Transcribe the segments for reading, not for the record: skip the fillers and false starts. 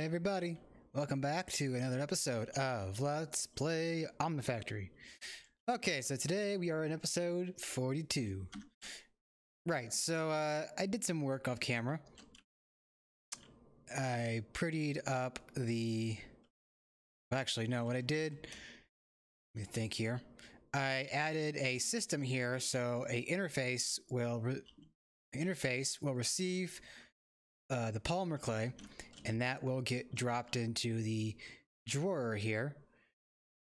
everybody, welcome back to another episode of Let's Play OmniFactory. Okay, so today we are in episode 42. Right, so I did some work off camera. I prettied up the... Well, actually, no, what I did... Let me think here. I added a system here, so a interface will receive the polymer clay, and that will get dropped into the drawer here,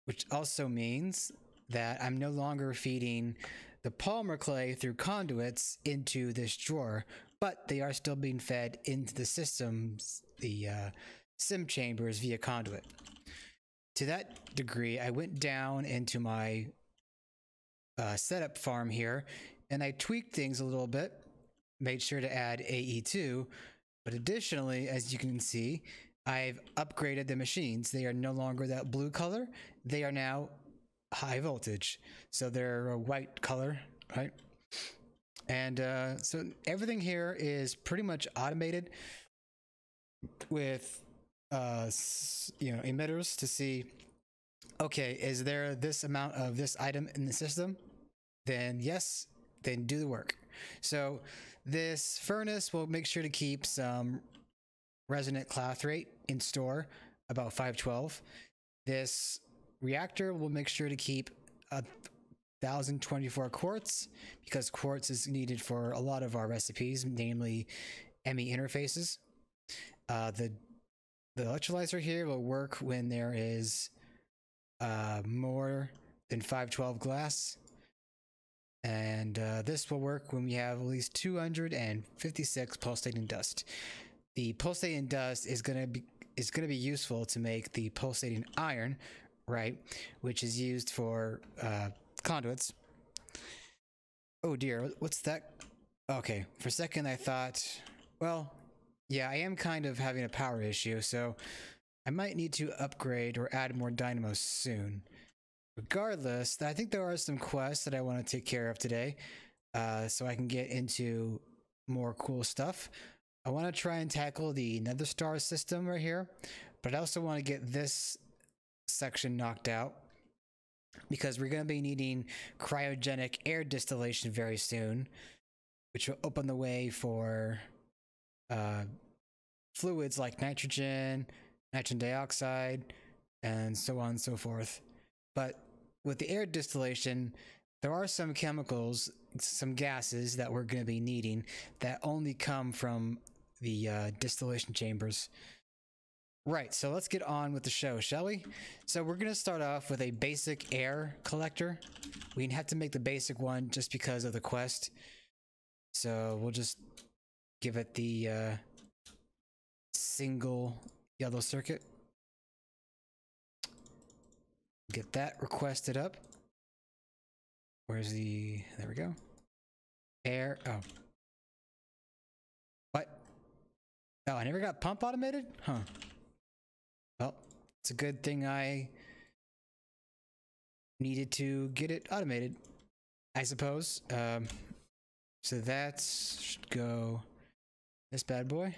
which also means that I'm no longer feeding the polymer clay through conduits into this drawer, but they are still being fed into the systems, the sim chambers via conduit. To that degree, I went down into my setup farm here, and I tweaked things a little bit, made sure to add AE2, but additionally, as you can see, I've upgraded the machines. They are no longer that blue color. They are now high voltage. So they're a white color, right? And so everything here is pretty much automated with, emitters to see, okay, is there this amount of this item in the system? Then yes, then do the work. So this furnace will make sure to keep some resonant cloth rate in store, about 512. This reactor will make sure to keep 1024 quartz, because quartz is needed for a lot of our recipes, namely ME interfaces. The electrolyzer here will work when there is more than 512 glass. And this will work when we have at least 256 pulsating dust. The pulsating dust is gonna be useful to make the pulsating iron, right? Which is used for conduits. Oh dear, what's that? Okay, for a second I thought, well, yeah, I am kind of having a power issue, so I might need to upgrade or add more dynamos soon. Regardless, I think there are some quests that I want to take care of today, so I can get into more cool stuff. I want to try and tackle the Nether Stars system right here, but I also want to get this section knocked out, because we're going to be needing cryogenic air distillation very soon, which will open the way for fluids like nitrogen dioxide, and so on and so forth. But with the air distillation, there are some chemicals, some gases that we're going to be needing that only come from the distillation chambers. Right, so let's get on with the show, shall we? So we're going to start off with a basic air collector. We have to make the basic one just because of the quest. So we'll just give it the single yellow circuit. Get that requested up. Where's the... There we go. Air... Oh. What? Oh, I never got pump automated? Huh. Well, it's a good thing I needed to get it automated, I suppose. So that should go... This bad boy.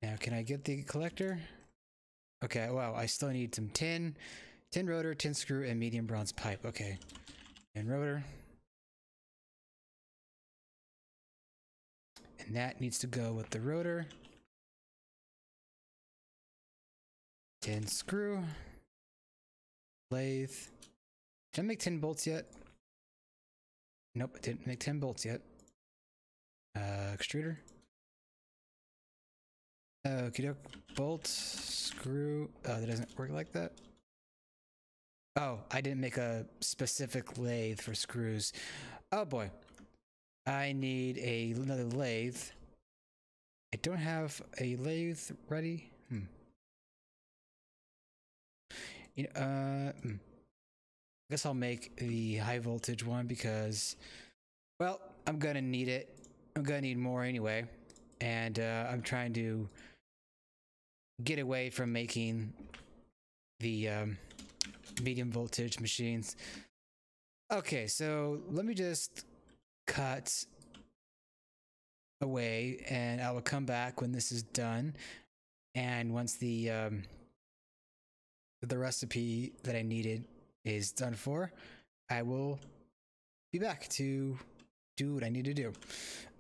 Now, can I get the collector? Okay, wow, I still need some tin. Tin rotor, tin screw, and medium bronze pipe. Okay. And rotor. And that needs to go with the rotor. Tin screw. Lathe. Did I make 10 bolts yet? Nope, I didn't make 10 bolts yet. Extruder. Okie doke. Bolt. Screw. Oh, that doesn't work like that. Oh, I didn't make a specific lathe for screws. Oh boy. I need another lathe. I don't have a lathe ready. You know, I guess I'll make the high voltage one because, well, I'm gonna need it. I'm gonna need more anyway. And I'm trying to get away from making the medium voltage machines. Okay, so let me just cut away and I will come back when this is done And once the recipe that I needed is done for, I will be back to do what I need to do.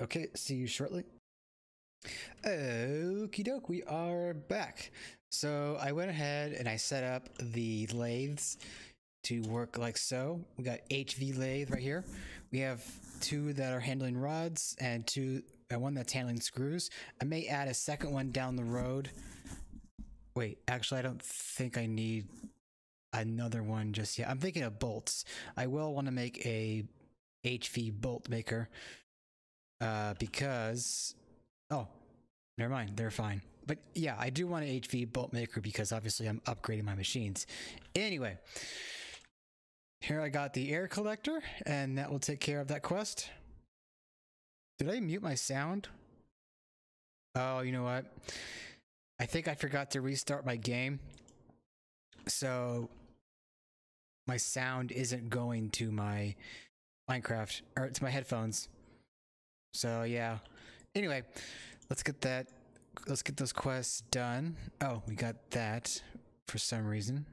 Okay, see you shortly. Okie doke, we are back. So I went ahead and I set up the lathes to work like so. We got HV lathe right here. We have 2 that are handling rods and 1 that's handling screws. I may add a second one down the road. Wait, actually I don't think I need another one just yet. I'm thinking of bolts. I will want to make a HV bolt maker because never mind, they're fine. But yeah, I do want an HV bolt maker because obviously I'm upgrading my machines. Anyway, here I got the air collector, and that will take care of that quest. Did I mute my sound? Oh, you know what? I think I forgot to restart my game. So my sound isn't going to my Minecraft, or to my headphones. So yeah. Anyway, let's get those quests done. Oh, we got that for some reason.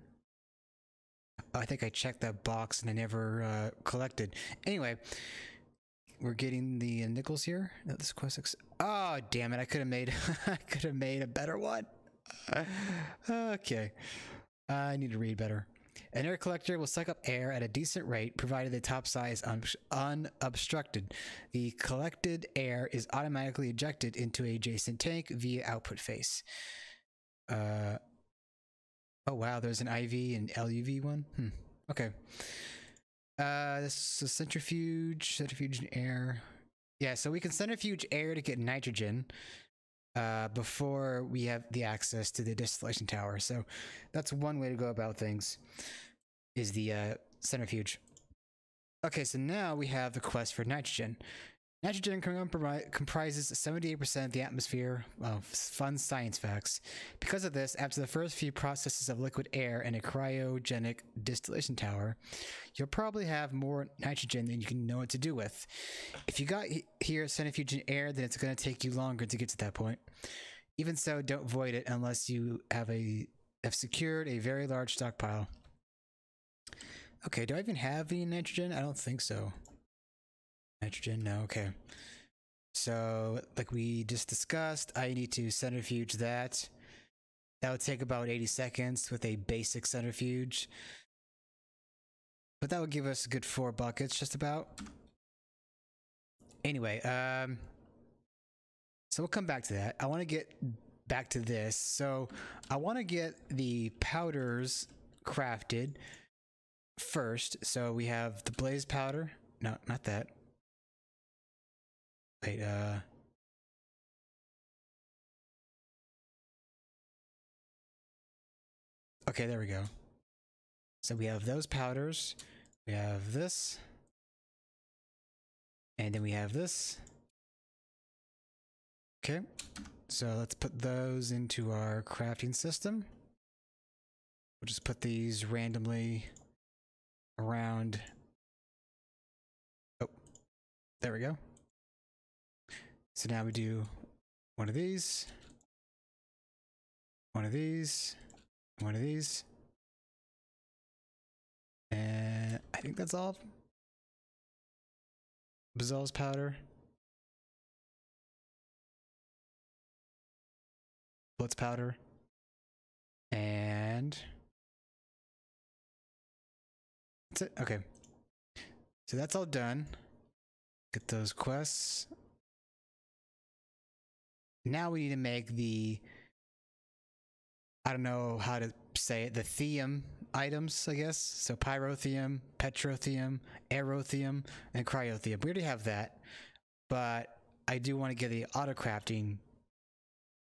I think I checked that box and I never collected. Anyway, we're getting the nickels here. No, this quest. Oh, damn it! I could have made a better one. Okay, I need to read better. An air collector will suck up air at a decent rate, provided the top side is unobstructed. The collected air is automatically ejected into an adjacent tank via output face. Oh wow, there's an IV and LUV one. Okay. This is centrifuging air. Yeah, so we can centrifuge air to get nitrogen before we have the access to the distillation tower. So that's one way to go about things, is the centrifuge. Okay, so now we have the quest for nitrogen. Nitrogen comprises 78% of the atmosphere. Well, fun science facts. Because of this, after the first few processes of liquid air in a cryogenic distillation tower, you'll probably have more nitrogen than you can know what to do with. If you got here centrifuging air, then it's going to take you longer to get to that point. Even so, don't void it unless you have secured a very large stockpile. Okay, do I even have any nitrogen? I don't think so. Nitrogen, no, okay. So, like we just discussed, I need to centrifuge that. That would take about 80 seconds with a basic centrifuge. But that would give us a good 4 buckets, just about. Anyway, so we'll come back to that. I want to get back to this. So, I want to get the powders crafted first. So, we have the blaze powder. No, not that. Wait, okay, there we go. So we have those powders, we have this, and then we have this. Okay, so let's put those into our crafting system. We'll just put these randomly around. Oh, there we go. So now we do one of these, one of these, one of these, and I think that's all. Basal's powder, blitz powder, and that's it. Okay, so that's all done. Get those quests. Now we need to make the, I don't know how to say it, the theum items, I guess. So pyrotheum, petrotheum, aerotheum, and cryotheum. We already have that, but I do want to get the auto-crafting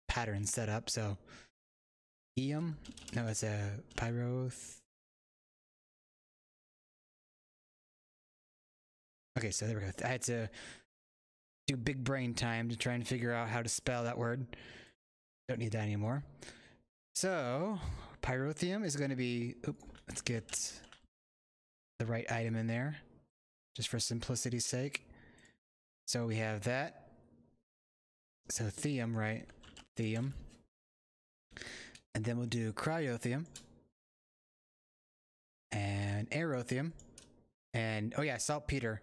pattern set up. So eum, no, it's a Okay, so there we go. I had to do big brain time to try and figure out how to spell that word. Don't need that anymore. So pyrotheum is going to be, let's get the right item in there just for simplicity's sake. So we have that. So theum, right? Theum. And then we'll do cryothium. And aerothium. And, oh yeah, saltpeter.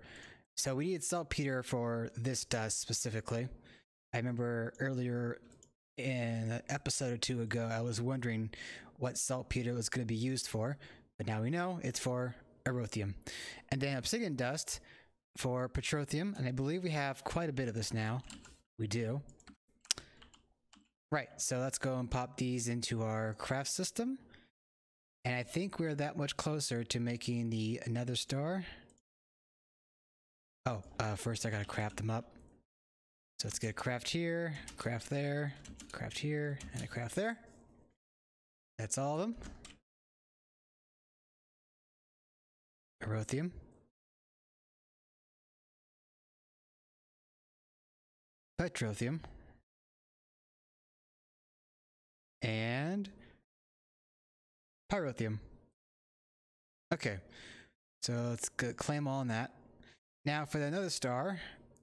So we needed saltpeter for this dust specifically. I remember earlier in an episode or two ago, I was wondering what saltpeter was going to be used for. But now we know it's for aerothium. And then obsidian dust for petrothium. And I believe we have quite a bit of this now. We do. Right, so let's go and pop these into our craft system. And I think we're that much closer to making the Nether Star. Oh, first I gotta craft them up. So let's get a craft here, craft there, craft here, and a craft there. That's all of them. Aerothium. Petrothium. And pyrothium. Okay, so let's claim all on that. Now for the Nether Star,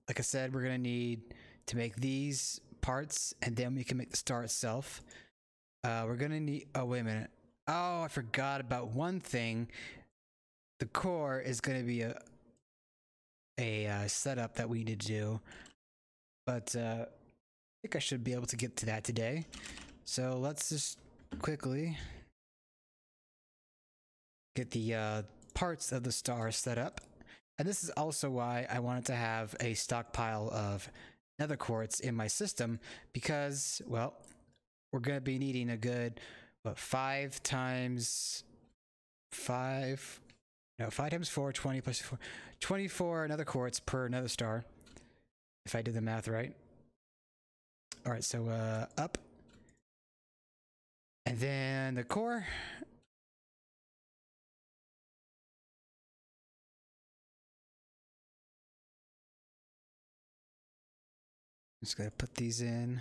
like I said, we're gonna need to make these parts, and then we can make the star itself. We're gonna need, oh wait a minute. Oh, I forgot about one thing. The core is gonna be a setup that we need to do, but I think I should be able to get to that today. So let's just quickly get the parts of the star set up. And this is also why I wanted to have a stockpile of nether quartz in my system, because, well, we're going to be needing a good, what, 5 times 5? No, 5 times 4, 20 plus 4. 24 nether quartz per nether star, if I did the math right. Alright, so up. And then the core. Just gonna put these in.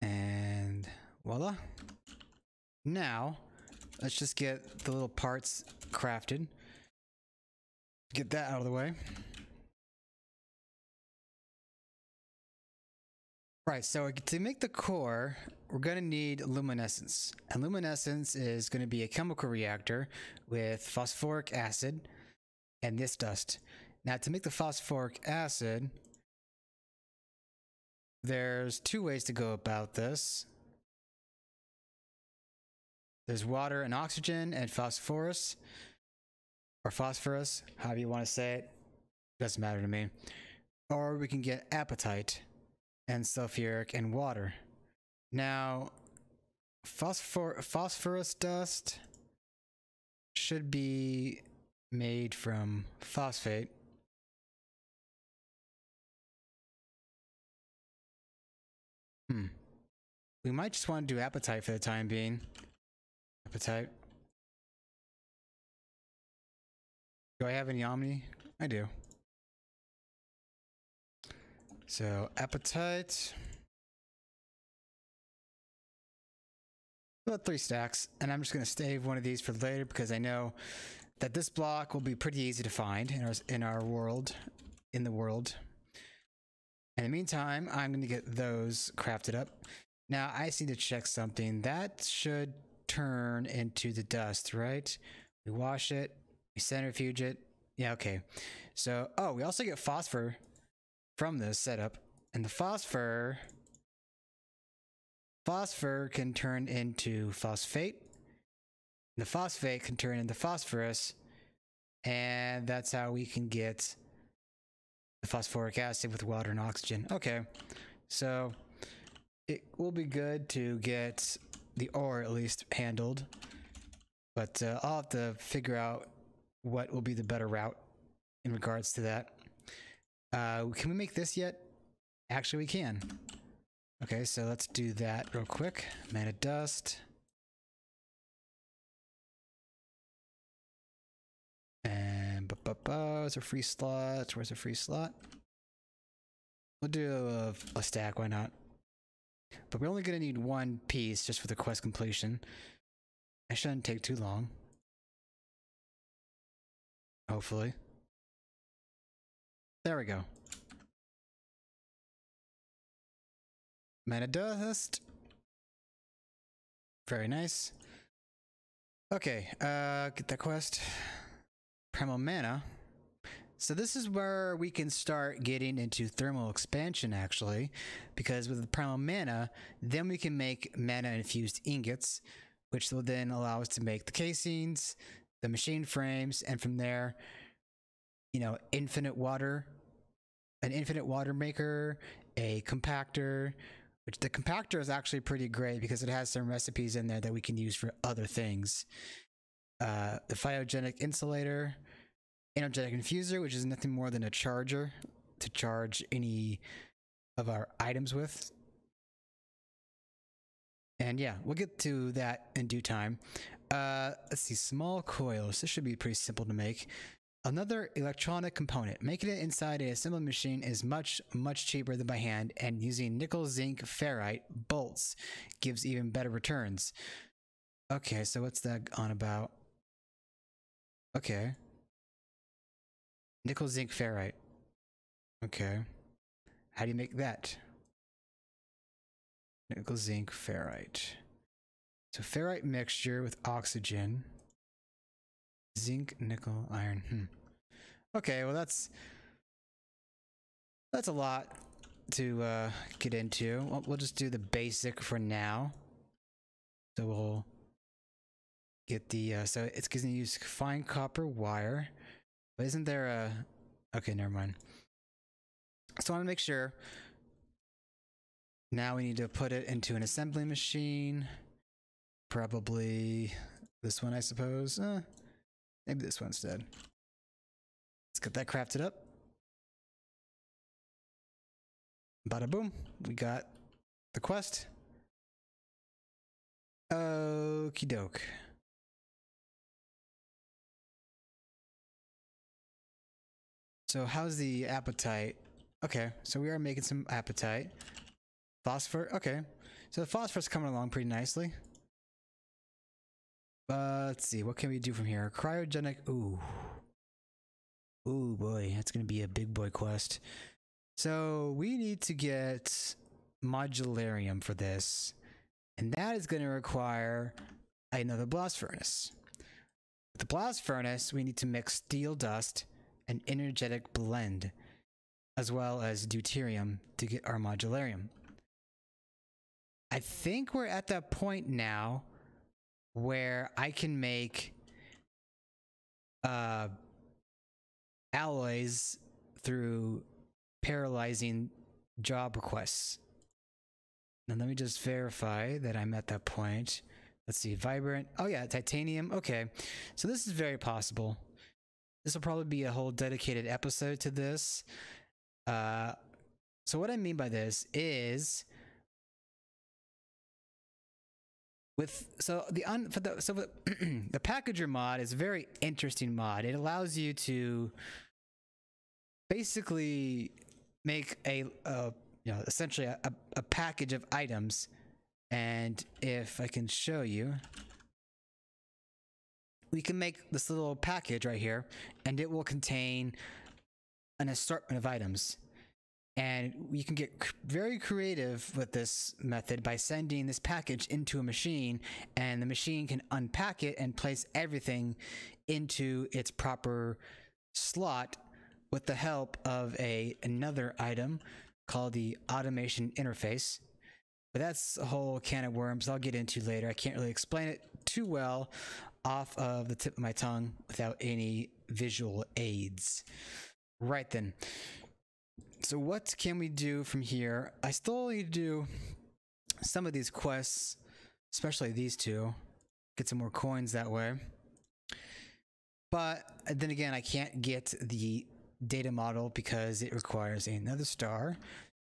And voila. Now, let's just get the little parts crafted. Get that out of the way. Right, so to make the core, we're going to need luminescence. And luminescence is going to be a chemical reactor with phosphoric acid and this dust. Now, to make the phosphoric acid, there's 2 ways to go about this. There's water and oxygen and phosphorus, or phosphorus, however you want to say it. Doesn't matter to me. Or we can get apatite and sulfuric and water. Now, phosphorus dust should be made from phosphate. We might just want to do apatite for the time being. Apatite. Do I have any Omni? I do. So, apatite. About 3 stacks. And I'm just going to save one of these for later because I know that this block will be pretty easy to find in our world. In the world. In the meantime, I'm going to get those crafted up. Now, I just need to check something. That should turn into the dust, right? We wash it. We centrifuge it. Yeah, okay. So, oh, we also get phosphor from this setup. And the phosphor can turn into phosphate. The phosphate can turn into phosphorus. And that's how we can get the phosphoric acid with water and oxygen. Okay, so it will be good to get the ore at least handled, but I'll have to figure out what will be the better route in regards to that. Can we make this yet? Actually, we can. Okay, so let's do that real quick. Mana dust. And where's a free slot? Where's a free slot? We'll do a stack, why not? But we're only gonna need 1 piece just for the quest completion. It shouldn't take too long. Hopefully. There we go. Mana dust. Very nice. Okay, get that quest. Primal Mana. So this is where we can start getting into thermal expansion, actually, because with the Primal Mana, then we can make mana-infused ingots, which will then allow us to make the casings, the machine frames, and from there, you know, infinite water, an infinite water maker, a compactor, which the compactor is actually pretty great because it has some recipes in there that we can use for other things. The phyogenic insulator, energetic infuser, which is nothing more than a charger to charge any of our items with. And yeah, we'll get to that in due time. Let's see, small coils. This should be pretty simple to make. Another electronic component. Making it inside a assembly machine is much cheaper than by hand, and using nickel, zinc, ferrite bolts gives even better returns. Okay, so what's that on about? Okay. Nickel, zinc, ferrite. Okay. How do you make that? Nickel, zinc, ferrite. So ferrite mixture with oxygen. Zinc, nickel, iron. Okay, well that's a lot to get into. We'll just do the basic for now. So we'll get the so it's going to use fine copper wire. But isn't there a... Okay, never mind. So I want to make sure. Now we need to put it into an assembly machine. Probably this one, I suppose. Maybe this one instead. Let's get that crafted up. Bada boom. We got the quest. Okie doke. So how's the appetite? Okay, so we are making some appetite. Phosphor, okay. So the phosphorus coming along pretty nicely. Let's see, what can we do from here? Cryogenic, ooh. Ooh boy, that's gonna be a big boy quest. So we need to get modularium for this. And that is gonna require another blast furnace. With the blast furnace, we need to mix steel dust, an energetic blend, as well as deuterium to get our modularium. I think we're at that point now where I can make alloys through paralyzing job requests. Now let me just verify that I'm at that point. Let's see, vibrant. Oh yeah, titanium. Okay, so this is very possible. This will probably be a whole dedicated episode to this. So what I mean by this is, the packager mod is a very interesting mod. It allows you to basically make essentially a package of items. And if I can show you, we can make this little package right here, and it will contain an assortment of items. And you can get very creative with this method by sending this package into a machine, and the machine can unpack it and place everything into its proper slot with the help of another item called the automation interface. But that's a whole can of worms I'll get into later. I can't really explain it too well off of the tip of my tongue without any visual aids. Right then. So what can we do from here? I still need to do some of these quests, especially these two. Get some more coins that way. But then again, I can't get the data model because it requires another star.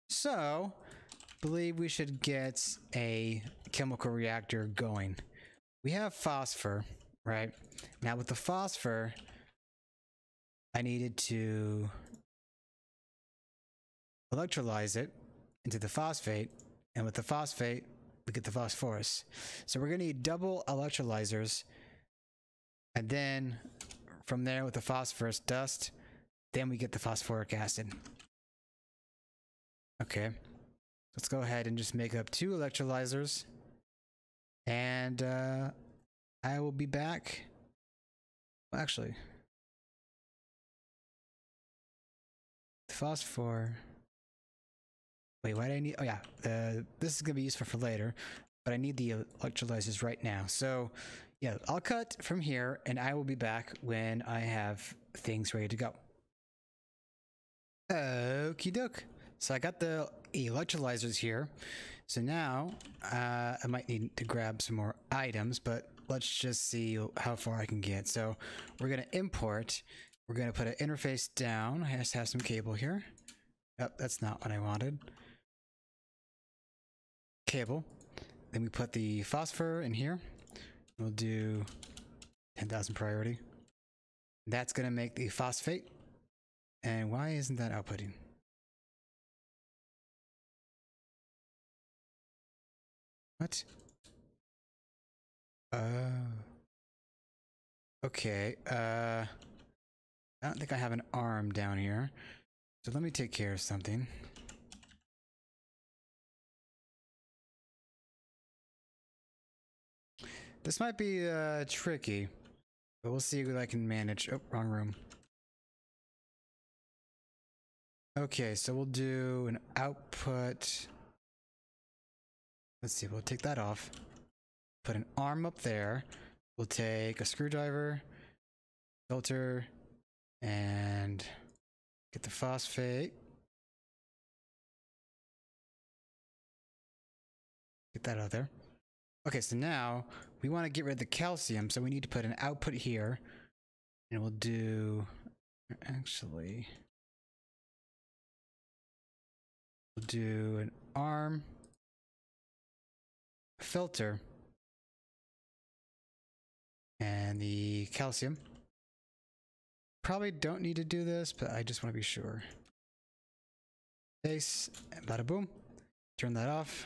So I believe we should get a chemical reactor going. We have phosphor, right? Now with the phosphor, I needed to electrolyze it into the phosphate, and with the phosphate, we get the phosphorus. So we're gonna need double electrolyzers, and then from there with the phosphorus dust, then we get the phosphoric acid. Okay, let's go ahead and just make up 2 electrolyzers. And I will be back. Well, actually, phosphor. Wait, why do I need? Oh yeah, this is gonna be useful for later, but I need the electrolyzers right now. So yeah, I'll cut from here, and I will be back when I have things ready to go. Okie doke. So I got the electrolyzers here. So now I might need to grab some more items, but let's just see how far I can get. So we're gonna import. We're gonna put an interface down. I just have some cable here. Oh, that's not what I wanted. Cable. Then we put the phosphor in here. We'll do 10,000 priority. That's gonna make the phosphate. And why isn't that outputting? What? Okay. I don't think I have an arm down here. So let me take care of something. This might be tricky, but we'll see what I can manage. Oh, wrong room. Okay, so we'll do an output. Let's see, we'll take that off. Put an arm up there. We'll take a screwdriver, filter, and get the phosphate. Get that out there. Okay, so now we want to get rid of the calcium, so we need to put an output here. And we'll do, actually, we'll do an arm, filter, and the calcium. Probably don't need to do this, but I just want to be sure. Base, and bada boom. Turn that off.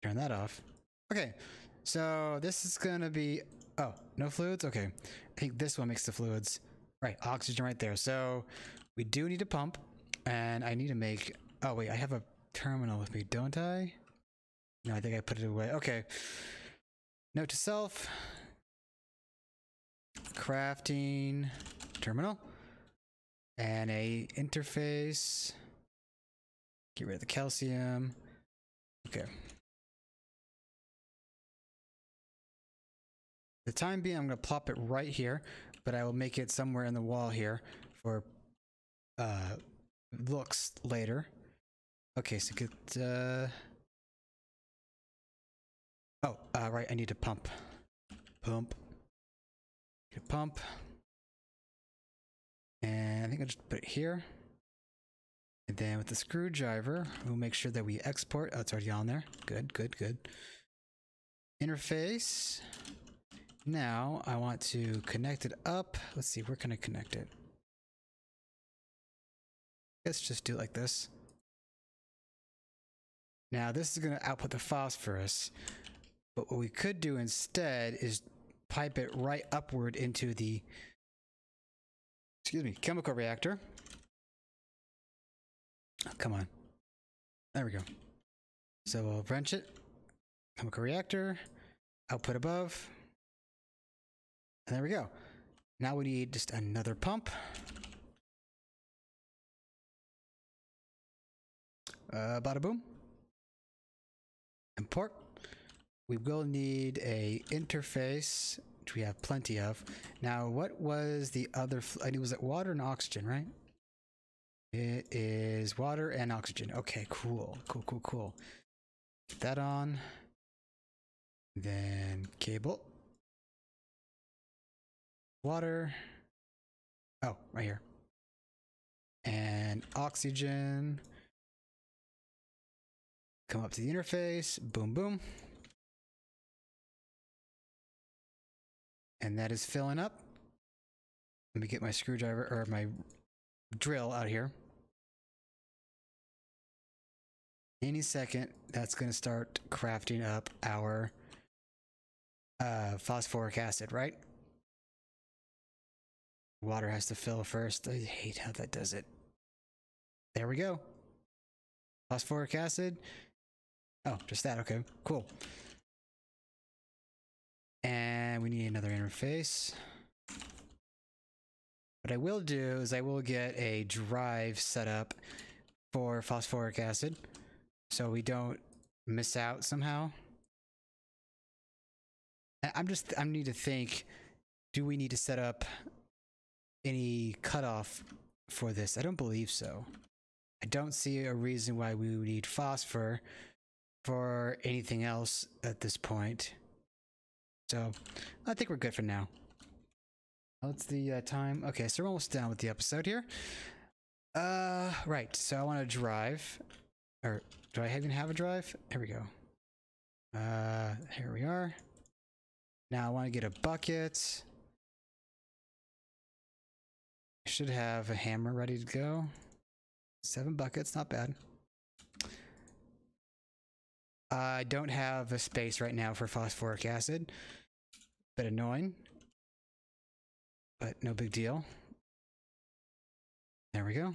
Turn that off. Okay, so this is gonna be, oh, no fluids? Okay, I think this one makes the fluids. Right, oxygen right there. So we do need a pump, and I need to make, oh wait, I have a terminal with me, don't I? No, I think I put it away. Okay, note to self, crafting terminal, and a interface. Get rid of the calcium. Okay. For the time being, I'm going to plop it right here, but I will make it somewhere in the wall here for looks later. Okay, so get right, I need to pump. Pump. Get a pump. And I think I'll just put it here. And then with the screwdriver, we'll make sure that we export. Oh, it's already on there. Good, good, good. Interface. Now I want to connect it up. Let's see, where can I connect it? Let's just do it like this. Now this is going to output the phosphorus, but what we could do instead is pipe it right upward into the, excuse me, chemical reactor. Oh, come on. There we go. So we'll wrench it. Chemical reactor, output above. And there we go. Now we need just another pump. Bada boom. Import. We will need a interface, which we have plenty of. Now, what was the other? Was it water and oxygen, right? It is water and oxygen. Okay, cool, cool, cool, cool. Get that on. Then cable. Water. Oh, right here. And oxygen. Come up to the interface. Boom, boom. And that is filling up. Let me get my screwdriver or my drill out here. Any second, that's going to start crafting up our phosphoric acid, right? Water has to fill first. I hate how that does it. There we go. Phosphoric acid. Oh, just that. Okay, cool. And we need another interface. What I will do is I will get a drive set up for phosphoric acid so we don't miss out somehow. I need to think, do we need to set up any cutoff for this? I don't believe so. I don't see a reason why we would need phosphor for anything else at this point. So I think we're good for now. What's the time? Okay, so we're almost done with the episode here. Right, so I want to drive. Or do I even have a drive? Here we go. Here we are. Now I want to get a bucket. I should have a hammer ready to go. 7 buckets, not bad. I don't have a space right now for phosphoric acid. Bit annoying, but no big deal. There we go.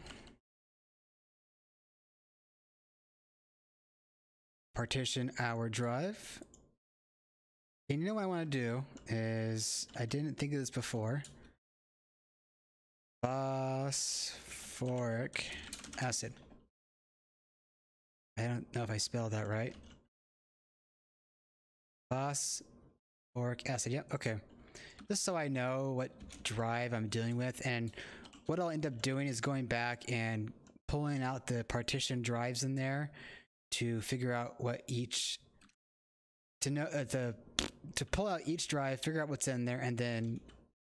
Partition our drive. And you know what I want to do is, I didn't think of this before. Phosphoric acid. I don't know if I spelled that right. Phosphoric acid. Yep, okay. Just so I know what drive I'm dealing with, and what I'll end up doing is going back and pulling out the partition drives in there to figure out what each, to know to pull out each drive, figure out what's in there, and then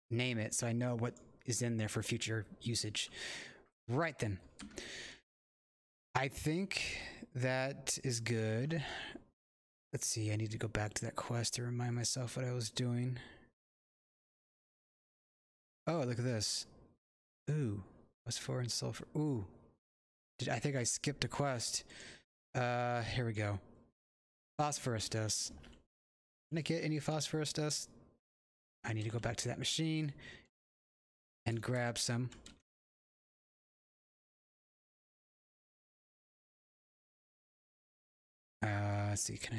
name it so I know what is in there for future usage. Right then. I think that is good. Let's see, I need to go back to that quest to remind myself what I was doing. Oh, look at this. Ooh, phosphor and sulfur. Ooh. I think I skipped a quest. Here we go. Phosphorus dust. Can I get any phosphorus dust? I need to go back to that machine and grab some. Let's see, can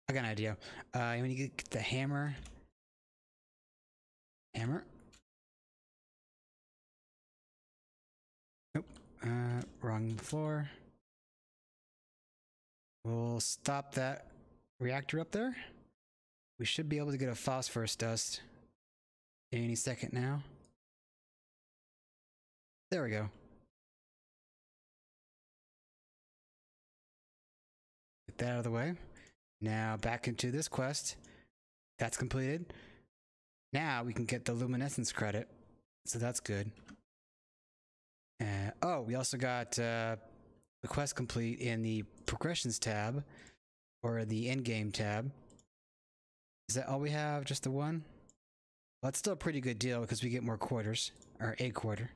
I got an idea. I'm gonna get the hammer. Hammer. Nope. Wrong floor. We'll stop that reactor up there. We should be able to get a phosphorus dust any second now. There we go. Get that out of the way. Now back into this quest. That's completed. Now we can get the luminescence credit. So that's good. Oh, we also got the quest complete in the progressions tab, or the endgame tab. Is that all we have? Just the one? Well, that's still a pretty good deal because we get more quarters, or a quarter.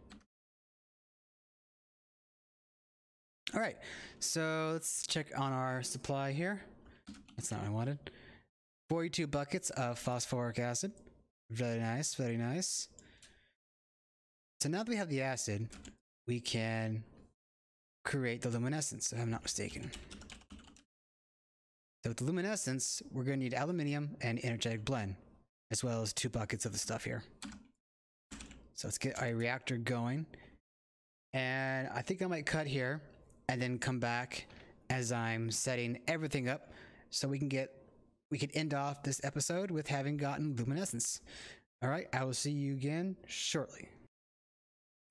All right, so let's check on our supply here. That's not what I wanted. 42 buckets of phosphoric acid. Very nice, very nice. So now that we have the acid, we can create the luminescence, if I'm not mistaken. So with the luminescence, we're going to need aluminium and energetic blend, as well as 2 buckets of the stuff here. So let's get our reactor going. And I think I might cut here and then come back as I'm setting everything up so we can end off this episode with having gotten luminescence. All right, I will see you again shortly.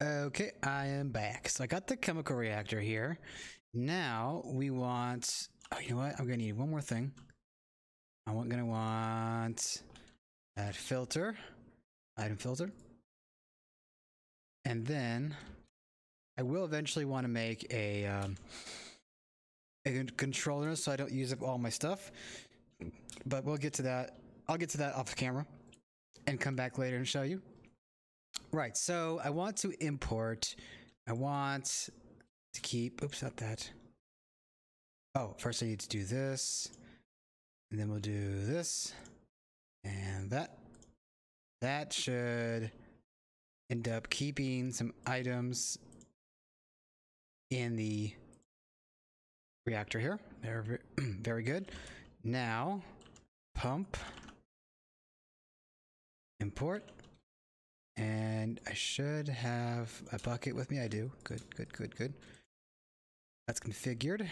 Okay, I am back. So I got the chemical reactor here. Now we want, oh, you know what? I'm gonna need one more thing. I'm gonna want that filter, item filter. And then I will eventually want to make a controller so I don't use up all my stuff. But we'll get to that. I'll get to that off camera and come back later and show you. Right, so I want to import, I want to keep, oops, not that. Oh, first I need to do this, and then we'll do this, and that. That should end up keeping some items in the reactor here. There, very good. Now, pump, import, and I should have a bucket with me. I do. Good, good, good, good. That's configured.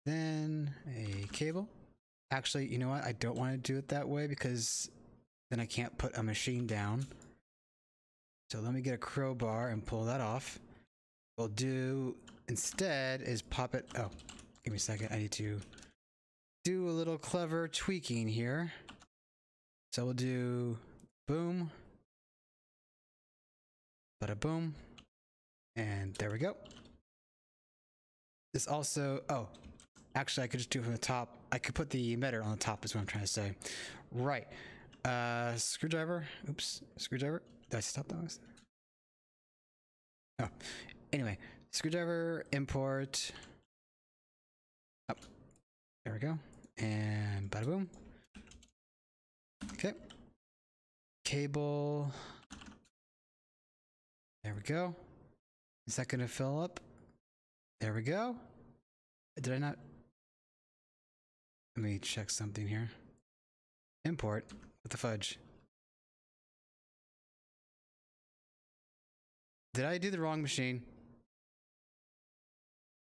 Then a cable. Actually, you know what? I don't want to do it that way because then I can't put a machine down. So let me get a crowbar and pull that off. We'll do instead is pop it. Oh, give me a second. I need to do a little clever tweaking here. So we'll do boom, bada boom, and there we go. This also, oh, actually I could just do it from the top. I could put the emitter on the top is what I'm trying to say. Right. Screwdriver. Oops. Screwdriver. Did I stop that? Oh. Anyway, screwdriver, import. Oh. There we go. And bada boom. Okay. Cable. There we go. Is that going to fill up? There we go. Did I not? Let me check something here. Import. What the fudge? Did I do the wrong machine?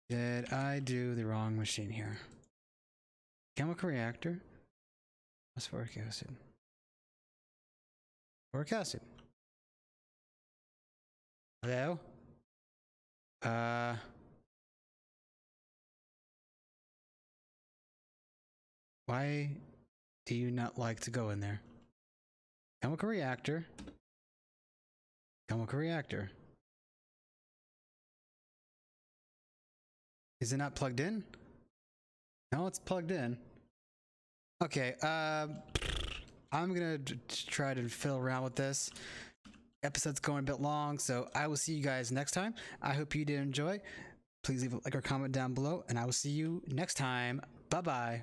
Did I do the wrong machine here? Chemical reactor. Phosphoric acid. Phosphoric acid. Hello? Why do you not like to go in there? Chemical reactor. Chemical reactor. Is it not plugged in? No, it's plugged in. Okay, I'm gonna try to fiddle around with this. Episode's going a bit long, so I will see you guys next time. I hope you did enjoy. Please leave a like or comment down below, and I will see you next time. Bye-bye.